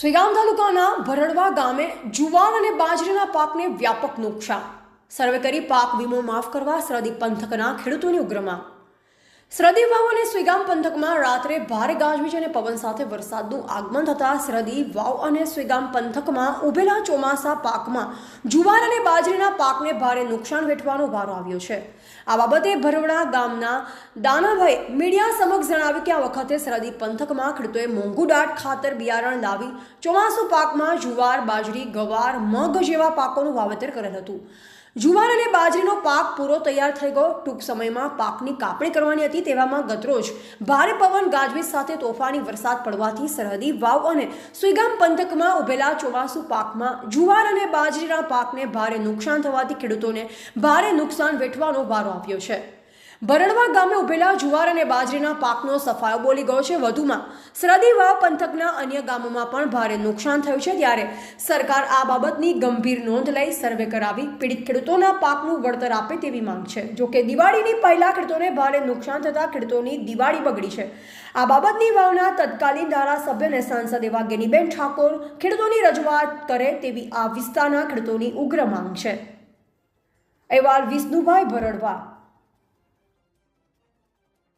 સુઈગામ તાલુકાના ભરડવા ગામે જુવાર અને બાજરીના પાકને વ્યાપક નુકસાન. સર્વે કરી પાક વીમો માફ કરવા સરહદી પંથકના ખેડૂતોની ઉગ્ર માંગ. સરહદી વાવ અને સુઈગામ પંથકમાં રાત્રે ભારે ગાજવીજ અને પવન સાથે વરસાદનું આગમન થતાં સરહદી વાવ અને સુઈગામ પંથકમાં ઉભેલા ચોમાસા પાકમાં જુવાર અને બાજરીના પાકને ભારે નુકસાન વેઠવાનો વારો આવ્યો છે. આ બાબતે ભરવડા ગામના દાનાભાઈ મીડિયા સમક્ષ જણાવ્યું કે આ વખતે સરહદી પંથકમાં ખેડૂતોએ મોંઘું દાટ ખાતર બિયારણ લાવી ચોમાસુ પાકમાં જુવાર, બાજરી, ગવાર, મગ જેવા પાકોનું વાવેતર કરેલ હતું. જુવાર અને બાજરીનો પાક પૂરો તૈયાર થઈ ગયો. ટૂંક સમયમાં પાકની કાપણી કરવાની હતી. તેવામાં ગતરોજ ભારે પવન ગાજવીજ સાથે તોફાની વરસાદ પડવાથી સરહદી વાવ અને સુઈગામ પંથકમાં ઉભેલા ચોમાસુ પાકમાં જુવાર અને બાજરીના પાકને ભારે નુકસાન થવાથી ખેડૂતોને ભારે નુકસાન વેઠવાનો વારો આવ્યો છે. ભરડવા ગામે ઉભેલા જુવાર અને બાજરીના પાકનો સફાયો બોલી ગયો છે. વધુમાં સરહદી વાવ પંથકના અન્ય ગામોમાં પણ ભારે નુકસાન થયું છે. ત્યારે સરકાર આ બાબતની ગંભીર નોંધ લઈ સર્વે કરાવી પીડિત ખેડૂતોના પાકનું વળતર આપે તેવી માંગ છે. જોકે દિવાળીની પહેલા ખેડૂતોને ભારે નુકસાન થતાં ખેડૂતોની દિવાળી બગડી છે. આ બાબતની વાવના તત્કાલીન ધારાસભ્ય અને સાંસદ એવા ગેનીબેન ઠાકોર ખેડૂતોની રજૂઆત કરે તેવી આ વિસ્તારના ખેડૂતોની ઉગ્ર માંગ છે. અહેવાલ વિષ્ણુભાઈ ભરડવા.